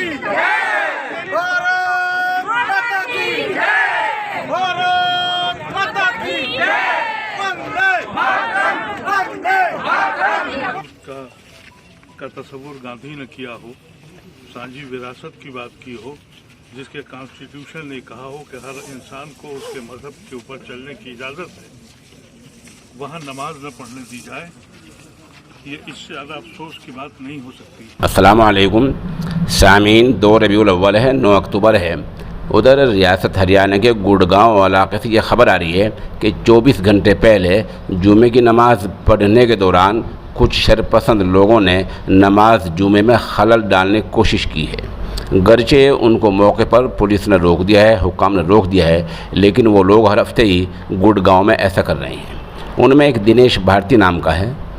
की जय, भारत माता की जय, भारत माता की जय, वंदे मातरम, वंदे मातरम। का तस्वुर गांधी ने किया हो, साझी विरासत की बात की हो, जिसके कॉन्स्टिट्यूशन ने कहा हो कि हर इंसान को उसके मजहब के ऊपर चलने की इजाज़त है, वहाँ नमाज न पढ़ने दी जाए, ये इससे ज़्यादा अफसोस की बात नहीं हो सकती। अस्सलामु अलैकुम सामीन, 2 रबीउल अव्वल है, 9 अक्टूबर है। उधर रियासत हरियाणा के गुड़गांव इलाके से ये खबर आ रही है कि 24 घंटे पहले जुमे की नमाज़ पढ़ने के दौरान कुछ शरपसंद लोगों ने नमाज जुमे में खलल डालने की कोशिश की है। गर्चे उनको मौके पर पुलिस ने रोक दिया है, हुक्काम ने रोक दिया है, लेकिन वो लोग हर हफ्ते ही गुड़गांव में ऐसा कर रहे हैं। उनमें एक दिनेश भारती नाम का है।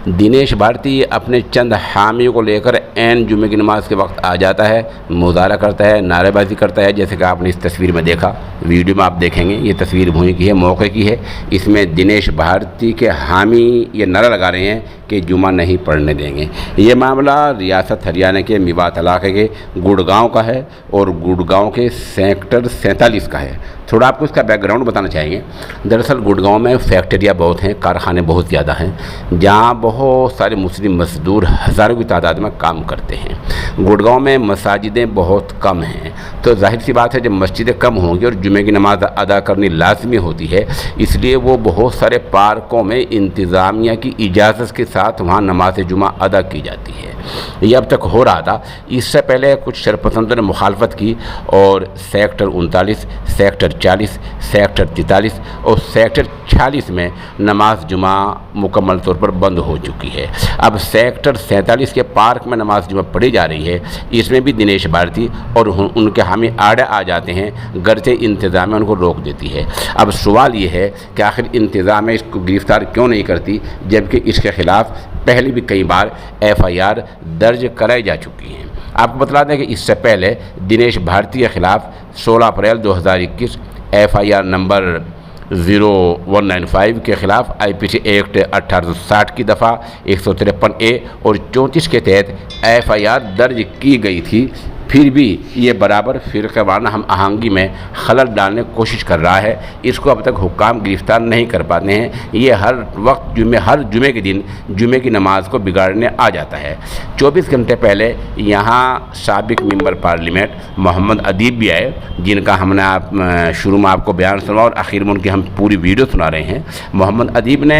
दिनेश भारती अपने चंद हामियों को लेकर ऐन जुमे की नमाज के वक्त आ जाता है, मुजाहरा करता है, नारेबाजी करता है, जैसे कि आपने इस तस्वीर में देखा। वीडियो में आप देखेंगे, ये तस्वीर भूमि की है, मौके की है। इसमें दिनेश भारती के हामी ये नारा लगा रहे हैं कि जुमा नहीं पढ़ने देंगे। ये मामला रियासत हरियाणा के मेवात इलाके के गुड़गांव का है और गुड़गांव के सेक्टर 47 का है। थोड़ा आपको इसका बैकग्राउंड बताना चाहेंगे। दरअसल गुड़गांव में फैक्ट्रियाँ बहुत हैं, कारखाने बहुत ज़्यादा हैं, जहाँ बहुत सारे मुस्लिम मजदूर हज़ारों की तादाद में काम करते हैं। गुड़गांव में मसाजिदें बहुत कम हैं, तो जाहिर सी बात है जब मस्जिदें कम होंगी और जुमे की नमाज अदा करनी लाजमी होती है, इसलिए वो बहुत सारे पार्कों में इंतज़ामिया की इजाज़त के साथ वहाँ नमाज जुमा अदा की जाती है। ये अब तक हो रहा था। इससे पहले कुछ शरपसंदों ने मुखालफत की और सेक्टर 39, सेक्टर 40, सेक्टर 43 और सेक्टर 46 में नमाज जुमा मुकम्मल तौर पर बंद हो चुकी है। अब सेक्टर 47 के पार्क में नमाज जुमा पढ़ी जा रही है। इसमें भी दिनेश भारती और उनके हामी आड़े आ जाते हैं, गर्चे इंतज़ामिया उनको रोक देती है। अब सवाल ये है कि आखिर इंतज़ामिया इसको गिरफ़्तार क्यों नहीं करती, जबकि इसके ख़िलाफ़ पहले भी कई बार FIR दर्ज कराई जा चुकी हैं। आपको बता दें कि इससे पहले दिनेश भारती के ख़िलाफ़ 16 अप्रैल 2021 FIR नंबर 0195 के ख़िलाफ़ IPC एक्ट 1860 की दफ़ा 153A और 34 के तहत FIR दर्ज की गई थी। फिर भी ये बराबर फ़िरक़ावाराना हम आहंगी में खलल डालने की कोशिश कर रहा है। इसको अब तक हुक्काम गिरफ़्तार नहीं कर पाते हैं। ये हर वक्त हर जुमे के दिन जुमे की नमाज़ को बिगाड़ने आ जाता है। 24 घंटे पहले यहाँ साबिक़ मेंबर पार्लियामेंट मोहम्मद अदीब भी आए, जिनका हमने शुरू में आपको बयान सुना और आखिर में उनकी हम पूरी वीडियो सुना रहे हैं। मोहम्मद अदीब ने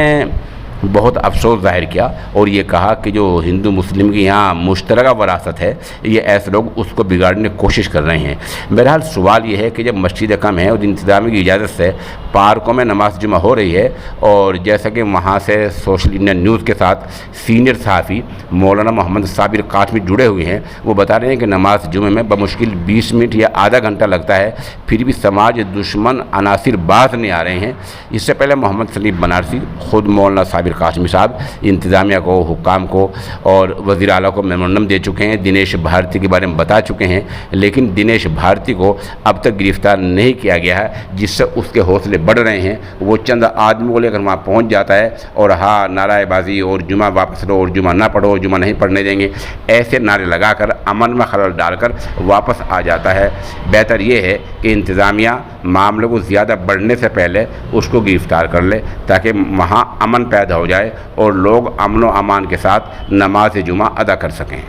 बहुत अफसोस जाहिर किया और ये कहा कि जो हिंदू मुस्लिम की यहाँ मुश्तरका वरासत है, ये ऐसे लोग उसको बिगाड़ने की कोशिश कर रहे हैं। बहरहाल सवाल ये है कि जब मस्जिदें कम हैं और इंतज़ामी की इजाज़त से पार्कों में नमाज जुमा हो रही है, और जैसा कि वहाँ से सोशल इंडिया न्यूज़ के साथ सीनियर सहाफ़ी मौलाना मोहम्मद साबिर कासमी जुड़े हुए हैं, वो बता रहे हैं कि नमाज जुमे में बमुश्किल 20 मिनट या आधा घंटा लगता है, फिर भी समाज दुश्मन अनासिर बाज नहीं आ रहे हैं। इससे पहले मोहम्मद सलीम बनारसी खुद मौलाना साबिर कासमी साहब इंतज़ामिया को, हुक्काम को और वज़ीर आला को मेमोरेंडम दे चुके हैं, दिनेश भारती के बारे में बता चुके हैं, लेकिन दिनेश भारती को अब तक गिरफ़्तार नहीं किया गया है, जिससे उसके हौसले बढ़ रहे हैं। वो चंद आदमी को लेकर वहाँ पहुँच जाता है और हाँ नाराबाजी और जुमा वापस लो और जुमा ना पढ़ो, जुमा नहीं पढ़ने देंगे, ऐसे नारे लगाकर अमन में खलल डालकर वापस आ जाता है। बेहतर ये है कि इंतज़ामिया मामले को ज़्यादा बढ़ने से पहले उसको गिरफ़्तार कर ले, ताकि वहाँ अमन पैदा हो जाए और लोग अमन व अमान के साथ नमाज जुमा अदा कर सकें।